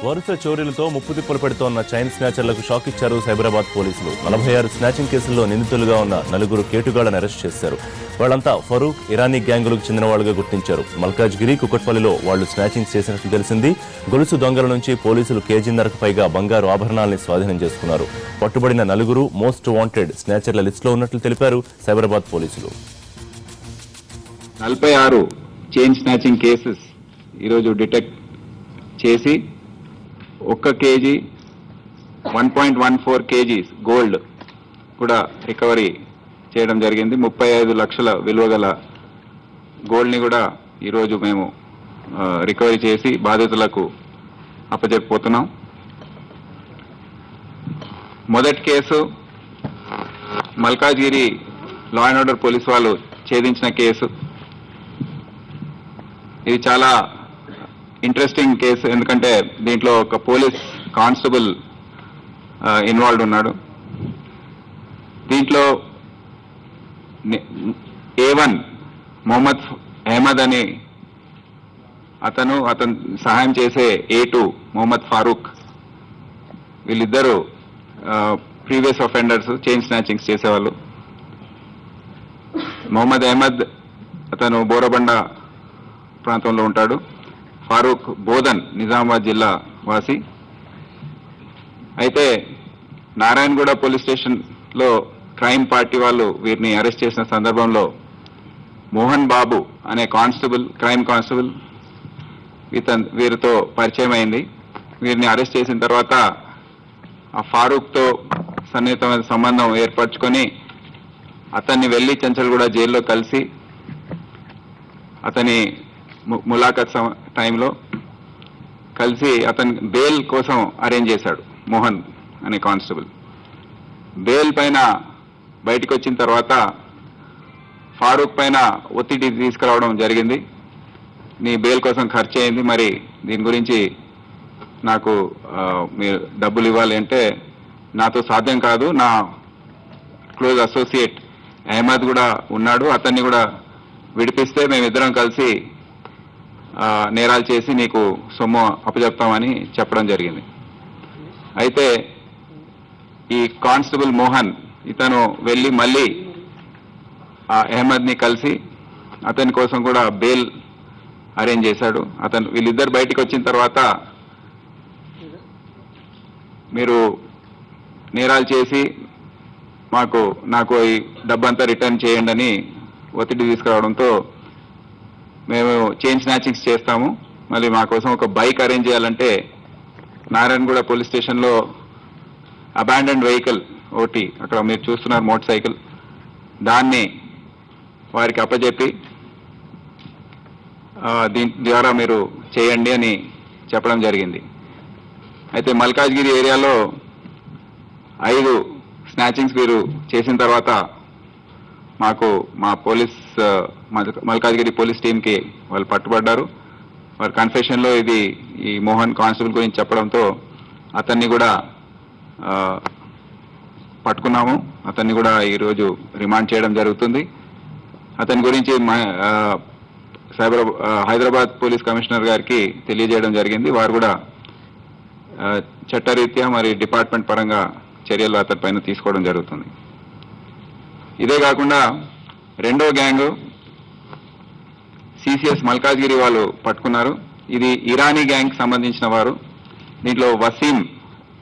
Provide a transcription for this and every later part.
వరుస చోరీలతో ముప్పుతిప్పలు పెడుతోన్న chain స్నాచర్లకు shock ఇచ్చారు సైబరాబాద్ పోలీసులు. 46 స్నాచింగ్ కేసుల్లో నిందితులుగా ఉన్న 4 కేటుగాళ్లను అరెస్ట్ చేశారు. వాళ్లంతా ఫరూక్, ఇరానీ గ్యాంగులకు చెందిన వాళ్లుగా గుర్తించారు. మల్కాజ్గిరి, కుకట్పల్లిలో వాళ్లు స్నాచింగ్ చేసినట్లు తెలిసింది. గొలుసు దొంగల నుంచి పోలీసులు కేజీన్నరకు పైగా బంగారు ఆభరణాలని స్వాధీనం చేసుకున్నారు. పట్టుబడిన 4 మోస్ట్ వాంటెడ్ స్నాచర్ల లిస్టులో ఉన్నట్లు తెలిపారు సైబరాబాద్ పోలీసులు. 46 చైన్ స్నాచింగ్ కేసెస్ ఈరోజు డిటెక్ట్ చేసి 1 కేజీ 1.14 కేజీస్ గోల్డ్ కూడా రికవరీ చేయడం జరిగింది. 35 లక్షల విలువ గల గోల్డ్ని కూడా ఈరోజు మేము రికవరీ చేసి బాధితులకు అప్పచెప్పిపోతున్నాం. మొదటి case Malkajgiri law and order police వాళ్ళు ఛేదించిన కేసు. ఇది చాలా ఇంట్రెస్టింగ్ కేసు, ఎందుకంటే దీంట్లో ఒక పోలీస్ కానిస్టేబుల్ ఇన్వాల్వ్డ్ ఉన్నాడు. దీంట్లో A1 మొహమ్మద్ అహ్మద్ అని అతను సహాయం చేసే A2 మొహమ్మద్ ఫారూక్, వీళ్ళిద్దరూ ప్రీవియస్ అఫెండర్స్, చైన్ స్నాచింగ్స్ చేసేవాళ్ళు. మొహమ్మద్ అహ్మద్ అతను బోరబండ ప్రాంతంలో ఉంటాడు. ఫారూక్ బోధన్, నిజామాబాద్ జిల్లా వాసి. అయితే నారాయణగూడ పోలీస్ స్టేషన్లో క్రైమ్ పార్టీ వాళ్ళు వీరిని అరెస్ట్ చేసిన సందర్భంలో మోహన్ బాబు అనే కానిస్టేబుల్, క్రైమ్ కానిస్టేబుల్ వీరితో పరిచయం అయింది. వీరిని అరెస్ట్ చేసిన తర్వాత ఆ ఫారూక్తో సన్నిహితమైన సంబంధం ఏర్పరచుకొని అతన్ని వెళ్లి చంచల్గూడ జైల్లో కలిసి అతని ములాఖత్ టైంలో కలిసి అతని బెయిల్ కోసం అరేంజ్ చేశాడు మోహన్ అనే కానిస్టేబుల్. బెయిల్ పైన బయటకు వచ్చిన తర్వాత ఫారూక్ పైన ఒత్తిడి తీసుకురావడం జరిగింది. నీ బెయిల్ కోసం ఖర్చు అయింది, మరి దీని గురించి నాకు మీరు డబ్బులు ఇవ్వాలి అంటే నాతో సాధ్యం కాదు, నా క్లోజ్ అసోసియేట్ అహ్మద్ కూడా ఉన్నాడు, అతన్ని కూడా విడిపిస్తే మేమిద్దరం కలిసి నేరాలు చేసి నీకు సొమ్ము అప్పచెప్తామని చెప్పడం జరిగింది. అయితే ఈ కానిస్టేబుల్ మోహన్ ఇతను వెళ్ళి మళ్ళీ అహ్మద్ని కలిసి అతని కోసం కూడా బెయిల్ అరేంజ్ చేశాడు. వీళ్ళిద్దరు బయటికి వచ్చిన తర్వాత మీరు నేరాలు చేసి నాకు ఈ డబ్బంతా రిటర్న్ చేయండి అని ఒత్తిడి తీసుకురావడంతో మేము చైన్ స్నాచింగ్స్ చేస్తాము, మళ్ళీ మా కోసం ఒక బైక్ అరేంజ్ చేయాలంటే నారాయణగూడ పోలీస్ స్టేషన్లో అబాండన్డ్ వెహికల్ ఒకటి అక్కడ మీరు చూస్తున్నారు, మోటార్ సైకిల్, దాన్ని వారికి అప్పచెప్పి దీని ద్వారా మీరు చేయండి అని చెప్పడం జరిగింది. అయితే మల్కాజ్గిరి ఏరియాలో 5 స్నాచింగ్స్ వీరు చేసిన తర్వాత మాకు మా పోలీస్ మల్కాజ్గిరి పోలీస్ టీంకి వాళ్ళు పట్టుబడ్డారు. వారి కన్ఫెషన్లో ఇది ఈ మోహన్ కానిస్టేబుల్ గురించి చెప్పడంతో అతన్ని కూడా పట్టుకున్నాము. అతన్ని కూడా ఈరోజు రిమాండ్ చేయడం జరుగుతుంది. అతని గురించి హైదరాబాద్ పోలీస్ కమిషనర్ గారికి తెలియజేయడం జరిగింది. వారు కూడా చట్టరీత్యా మరి డిపార్ట్మెంట్ పరంగా చర్యలు అతని పైన తీసుకోవడం జరుగుతుంది. ఇదే కాకుండా రెండో గ్యాంగ్ CCS మల్కాజ్గిరి వాళ్ళు పట్టుకున్నారు. ఇది ఇరానీ గ్యాంగ్ సంబంధించిన వారు. దీంట్లో వసీం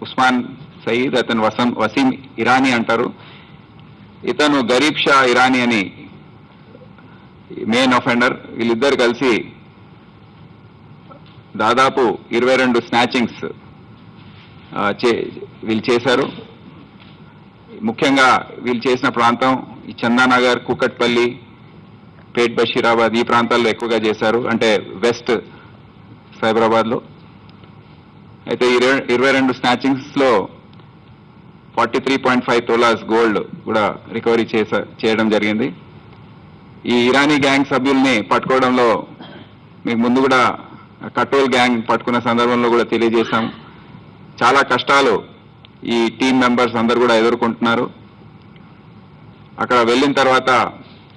ఉస్మాన్ సయీద్, అతను వసీం ఇరానీ అంటారు. ఇతను గరీబ్ షా ఇరానీ అని మెయిన్ అఫెండర్. వీళ్ళిద్దరు కలిసి దాదాపు 22 స్నాచింగ్స్ వీళ్ళు చేశారు. ముఖ్యంగా వీళ్ళు చేసిన ప్రాంతం ఈ చందానగర్, కుకట్పల్లి, పేట్ బషీరాబాద్ ఈ ప్రాంతాల్లో ఎక్కువగా చేశారు, అంటే వెస్ట్ సైబరాబాద్లో. అయితే ఈ 22 స్నాచింగ్స్లో 43.5 తోలాస్ గోల్డ్ కూడా రికవరీ చేయడం జరిగింది. ఈ ఇరానీ గ్యాంగ్ సభ్యుల్ని పట్టుకోవడంలో మీకు ముందు కూడా కటోల్ గ్యాంగ్ పట్టుకున్న సందర్భంలో కూడా తెలియజేశాం. చాలా కష్టాలు ఈ టీం మెంబర్స్ అందరు కూడా ఎదుర్కొంటున్నారు. అక్కడ వెళ్ళిన తర్వాత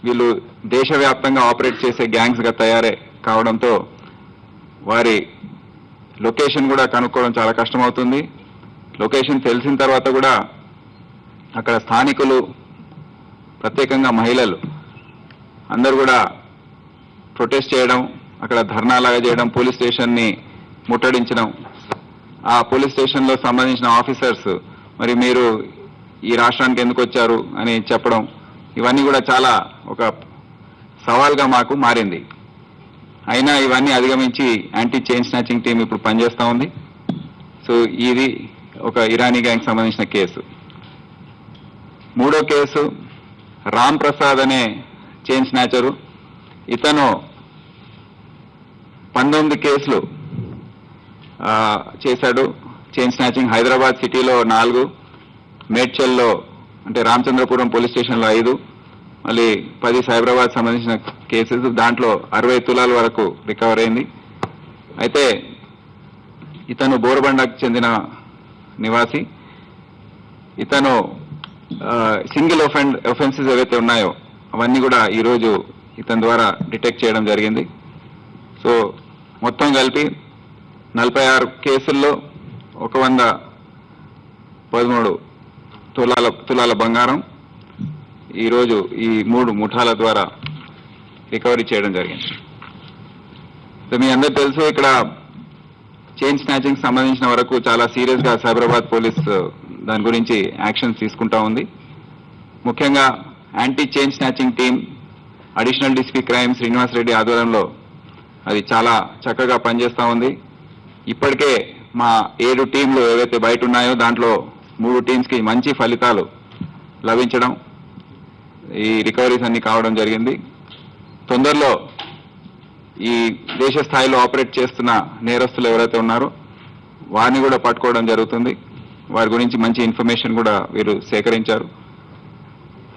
వీళ్ళు దేశవ్యాప్తంగా ఆపరేట్ చేసే గ్యాంగ్స్గా తయారై కావడంతో వారి లొకేషన్ కూడా కనుక్కోవడం చాలా కష్టమవుతుంది. లొకేషన్ తెలిసిన తర్వాత కూడా అక్కడ స్థానికులు, ప్రత్యేకంగా మహిళలు అందరూ కూడా ప్రొటెస్ట్ చేయడం, అక్కడ ధర్నాలాగా చేయడం, పోలీస్ స్టేషన్ని ముట్టడించడం, ఆ పోలీస్ స్టేషన్లో సంబంధించిన ఆఫీసర్స్ మరి మీరు ఈ రాష్ట్రానికి ఎందుకు వచ్చారు అని చెప్పడం, ఇవన్నీ కూడా చాలా ఒక సవాల్గా మాకు మారింది. అయినా ఇవన్నీ అధిగమించి యాంటీ చైన్ స్నాచింగ్ టీం ఇప్పుడు పనిచేస్తూ ఉంది. సో ఇది ఒక ఇరానీ గ్యాంగ్ సంబంధించిన కేసు. మూడో కేసు రామ్ ప్రసాద్ అనే చైన్ స్నాచరు. ఇతను 19 కేసులు చేశాడు చైన్ స్నాచింగ్. హైదరాబాద్ సిటీలో 4, మేడ్చల్లో అంటే రామచంద్రపురం పోలీస్ స్టేషన్లో 5, మళ్ళీ 10 సైబరాబాద్ సంబంధించిన కేసెస్. దాంట్లో 60 తులాల వరకు రికవర్ అయింది. అయితే ఇతను బోరబండకు చెందిన నివాసి. ఇతను సింగిల్ ఒఫెన్సెస్ ఏవైతే ఉన్నాయో అవన్నీ కూడా ఈరోజు ఇతని ద్వారా డిటెక్ట్ చేయడం జరిగింది. సో మొత్తం కలిపి 46 కేసుల్లో 113 తులాల బంగారం ఈరోజు ఈ 3 ముఠాల ద్వారా రికవరీ చేయడం జరిగింది. సో మీ అందరూ తెలుసు, ఇక్కడ చైన్ స్నాచింగ్ సంబంధించిన వరకు చాలా సీరియస్గా సైబరాబాద్ పోలీస్ దాని గురించి యాక్షన్స్ తీసుకుంటా ఉంది. ముఖ్యంగా anti chain snatching team additional DCP crime Srinivas Reddy ఆధ్వర్యంలో అది చాలా చక్కగా పనిచేస్తూ ఉంది. ఇప్పటికే మా 7 టీంలు ఏవైతే బయట ఉన్నాయో దాంట్లో 3 టీమ్స్కి మంచి ఫలితాలు లభించడం, ఈ రికవరీస్ అన్ని కావడం జరిగింది. తొందరలో ఈ దేశ స్థాయిలో ఆపరేట్ చేస్తున్న నేరస్తులు ఎవరైతే ఉన్నారో వారిని కూడా పట్టుకోవడం జరుగుతుంది. వారి గురించి మంచి ఇన్ఫర్మేషన్ కూడా వీరు సేకరించారు.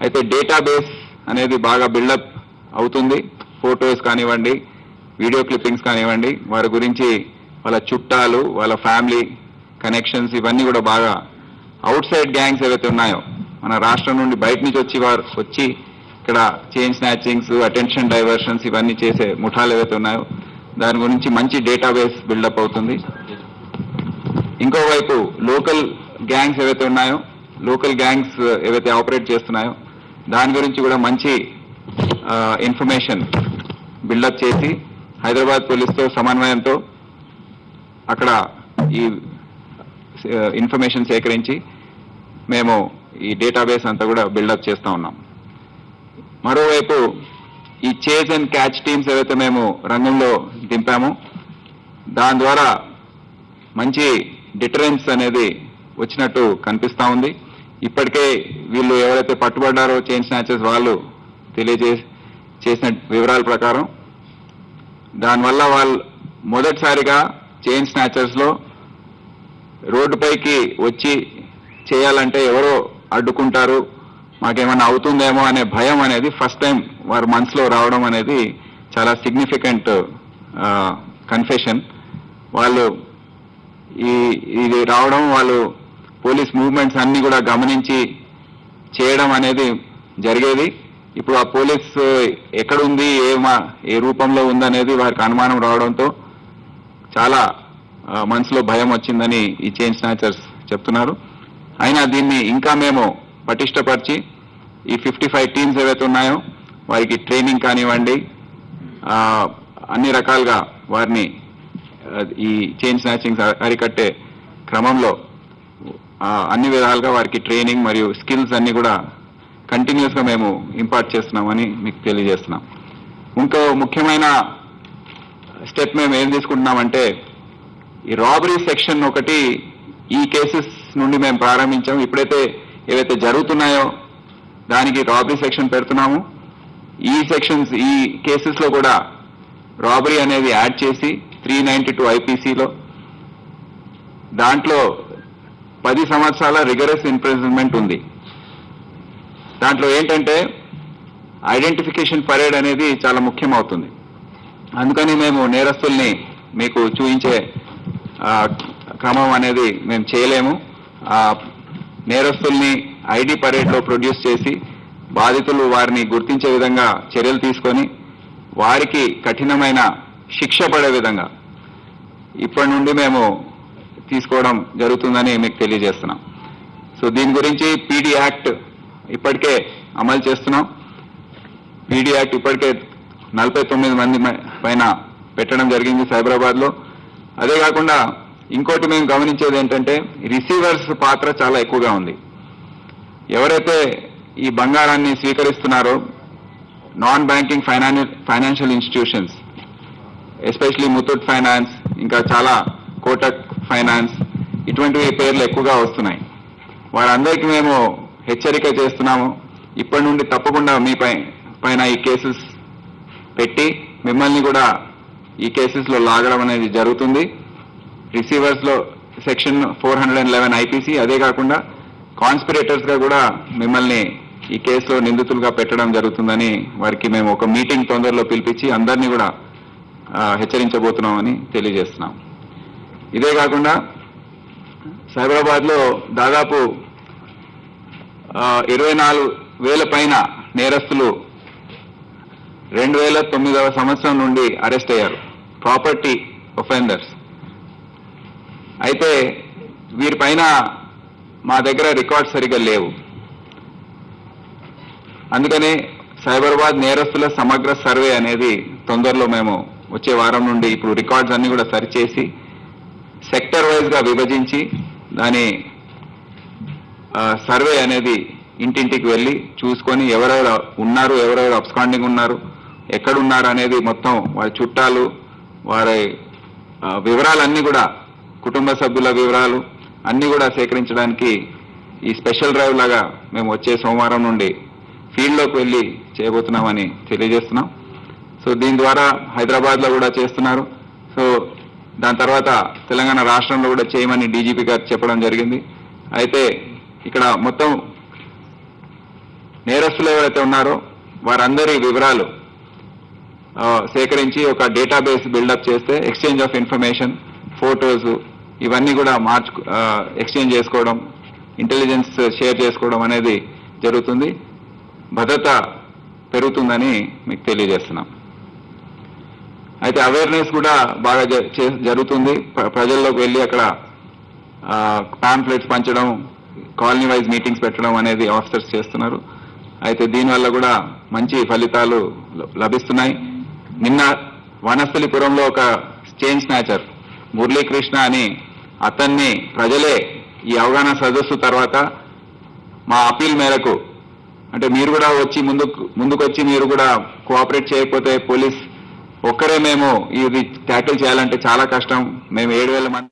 అయితే డేటాబేస్ అనేది బాగా బిల్డప్ అవుతుంది. ఫోటోస్ కానివ్వండి, వీడియో క్లిప్పింగ్స్ కానివ్వండి, వారి గురించి వాళ్ళ చుట్టాలు, వాళ్ళ ఫ్యామిలీ కనెక్షన్స్ ఇవన్నీ కూడా బాగా అవుట్ సైడ్ గ్యాంగ్స్ ఏవైతే ఉన్నాయో మన రాష్ట్రం నుండి బయట నుంచి వచ్చి ఇక్కడ చైన్ స్నాచింగ్స్, అటెన్షన్ డైవర్షన్స్ ఇవన్నీ చేసే ముఠాలు ఏవైతే ఉన్నాయో దాని గురించి మంచి డేటాబేస్ బిల్డప్ అవుతుంది. ఇంకోవైపు లోకల్ గ్యాంగ్స్ ఏవైతే ఉన్నాయో, లోకల్ గ్యాంగ్స్ ఏవైతే ఆపరేట్ చేస్తున్నాయో దాని గురించి కూడా మంచి ఇన్ఫర్మేషన్ బిల్డప్ చేసి హైదరాబాద్ పోలీస్తో సమన్వయంతో అక్కడ ఈ ఇన్ఫర్మేషన్ సేకరించి మేము ఈ డేటాబేస్ అంతా కూడా బిల్డప్ చేస్తూ ఉన్నాం. మరోవైపు ఈ చేజ్ అండ్ క్యాచ్ టీమ్స్ ఏవైతే మేము రంగంలో దింపామో దాని ద్వారా మంచి డిటరెన్స్ అనేది వచ్చినట్టు కనిపిస్తూ ఉంది. ఇప్పటికే వీళ్ళు ఎవరైతే పట్టుబడ్డారో చైన్ స్నాచర్స్ వాళ్ళు చేసిన వివరాల ప్రకారం దానివల్ల వాళ్ళు మొదటిసారిగా చైన్ స్నాచర్స్లో రోడ్డుపైకి వచ్చి చేయాలంటే ఎవరో అడ్డుకుంటారు, మాకేమన్నా అవుతుందేమో అనే భయం అనేది ఫస్ట్ టైం వారి మనసులో రావడం అనేది చాలా సిగ్నిఫికెంట్ కన్ఫెషన్. వాళ్ళు ఇది రావడం, వాళ్ళు పోలీస్ మూవ్మెంట్స్ అన్ని కూడా గమనించి చేయడం అనేది జరిగేది. ఇప్పుడు ఆ పోలీస్ ఎక్కడుంది, ఏ రూపంలో ఉందనేది వారికి అనుమానం రావడంతో చాలా మనసులో భయం వచ్చిందని ఈ చైన్ స్నాచర్స్ చెప్తున్నారు. అయినా దీన్ని ఇంకా మేము పటిష్టపరిచి ఈ 55 టీమ్స్ ఏవైతే ఉన్నాయో వారికి ట్రైనింగ్ కానివ్వండి, అన్ని రకాలుగా వారిని ఈ చైన్ స్నాచింగ్స్ అరికట్టే క్రమంలో అన్ని విధాలుగా వారికి ట్రైనింగ్ మరియు స్కిల్స్ అన్ని కూడా కంటిన్యూస్గా మేము ఇంపార్ట్ చేస్తున్నామని మీకు తెలియజేస్తున్నాం. ఇంకో ముఖ్యమైన స్టెప్ మేము ఏం తీసుకుంటున్నామంటే ఈ రాబరీ సెక్షన్ ఒకటి ఈ కేసెస్ నుండి మేము ప్రారంభించాము. ఇప్పుడైతే ఏవైతే జరుగుతున్నాయో దానికి రాబరీ సెక్షన్ పెడుతున్నాము. ఈ సెక్షన్స్ ఈ కేసెస్లో కూడా రాబరీ అనేది యాడ్ చేసి 392 ఐపీసీలో దాంట్లో 10 సంవత్సరాల రిగరస్ ఇంప్రిజన్మెంట్ ఉంది. దాంట్లో ఏంటంటే ఐడెంటిఫికేషన్ పరేడ్ అనేది చాలా ముఖ్యమవుతుంది. అందుకని మేము నేరస్తుల్ని మీకు చూపించే క్రమం అనేది మేము చేయలేము. నేరస్తుల్ని ఐడి పరేడ్లో ప్రొడ్యూస్ చేసి బాధితులు వారిని గుర్తించే విధంగా చర్యలు తీసుకొని వారికి కఠినమైన శిక్ష పడే విధంగా ఇప్పటి నుండి మేము తీసుకోవడం జరుగుతుందని మీకు తెలియజేస్తున్నాం. సో దీని గురించి పీడీ యాక్ట్ ఇప్పటికే అమలు చేస్తున్నాం. పీడీ యాక్ట్ ఇప్పటికే 49 మంది పైన పెట్టడం జరిగింది సైబరాబాద్లో. అదే కాకుండా ఇంకోటి మేము గమనించేది ఏంటంటే రిసీవర్స్ పాత్ర చాలా ఎక్కువగా ఉంది. ఎవరైతే ఈ బంగారాన్ని స్వీకరిస్తున్నారో non banking financial institutions, especially Muthoot finance, ఇంకా చాలా కోటక్ ఫైనాన్స్, ఇటువంటివి పేర్లు ఎక్కువగా వస్తున్నాయి. వారందరికీ మేము హెచ్చరిక చేస్తున్నాము. ఇప్పటి నుండి తప్పకుండా మీ పైన ఈ కేసెస్ పెట్టి మిమ్మల్ని కూడా ఈ కేసెస్లో లాగడం అనేది జరుగుతుంది. రిసీవర్స్లో సెక్షన్ 411 ఐపీసీ, అదే కాకుండా కాన్స్పిరేటర్స్గా కూడా మిమ్మల్ని ఈ కేసులో నిందితులుగా పెట్టడం జరుగుతుందని వారికి మేము ఒక మీటింగ్ తొందరలో పిలిపించి అందరినీ కూడా హెచ్చరించబోతున్నామని తెలియజేస్తున్నాం. ఇదే కాకుండా సైబరాబాద్లో దాదాపు 24,000 పైన నేరస్తులు 2009వ సంవత్సరం నుండి అరెస్ట్ అయ్యారు, ప్రాపర్టీ ఒఫెండర్స్. అయితే వీరిపైన మా దగ్గర రికార్డ్స్ సరిగ్గా లేవు. అందుకని సైబరాబాద్ నేరస్తుల సమగ్ర సర్వే అనేది తొందరలో మేము వచ్చే వారం నుండి ఇప్పుడు రికార్డ్స్ అన్ని కూడా సరిచేసి సెక్టర్ వైజ్గా విభజించి దాని సర్వే అనేది ఇంటింటికి వెళ్ళి చూసుకొని ఎవరెవరు ఉన్నారు, ఎవరెవరు అబ్స్కాండింగ్ ఉన్నారు, ఎక్కడున్నారు అనేది మొత్తం వారి చుట్టాలు, వారి వివరాలన్నీ కూడా, కుటుంబ సభ్యుల వివరాలు అన్నీ కూడా సేకరించడానికి ఈ స్పెషల్ డ్రైవ్ లాగా మేము వచ్చే సోమవారం నుండి ఫీల్డ్లోకి వెళ్ళి చేయబోతున్నామని తెలియజేస్తున్నాం. సో దీని ద్వారా హైదరాబాద్లో కూడా చేస్తున్నారు. సో దాని తర్వాత తెలంగాణ రాష్ట్రంలో కూడా చేయమని డీజీపీ గారు చెప్పడం జరిగింది. అయితే ఇక్కడ మొత్తం నేరస్తులు ఎవరైతే ఉన్నారో వారందరి వివరాలు సేకరించి ఒక డేటాబేస్ బిల్డప్ చేస్తే ఎక్స్చేంజ్ ఆఫ్ ఇన్ఫర్మేషన్, ఫోటోస్ ఇవన్నీ కూడా ఎక్స్చేంజ్ చేసుకోవడం, ఇంటెలిజెన్స్ షేర్ చేసుకోవడం అనేది జరుగుతుంది. భద్రత పెరుగుతుందని మీకు తెలియజేస్తున్నాం. అయితే అవేర్నెస్ కూడా బాగా జరుగుతుంది. ప్రజల్లోకి వెళ్ళి అక్కడ పాంప్లెట్స్ పంచడం, కాలనీ వైజ్ మీటింగ్స్ పెట్టడం అనేది ఆఫీసర్స్ చేస్తున్నారు. అయితే దీనివల్ల కూడా మంచి ఫలితాలు లభిస్తున్నాయి. నిన్న వనస్థలిపురంలో ఒక చైన్ స్నాచర్ మురళీకృష్ణ అని అతన్ని ప్రజలే ఈ అవగాహన సదస్సు తర్వాత మా అపీల్ మేరకు, అంటే మీరు కూడా వచ్చి ముందుకొచ్చి మీరు కూడా కోఆపరేట్ చేయకపోతే పోలీస్ ఒక్కరే మేము ఇది ట్యాకిల్ చేయాలంటే చాలా కష్టం, మేము 7,000 మంది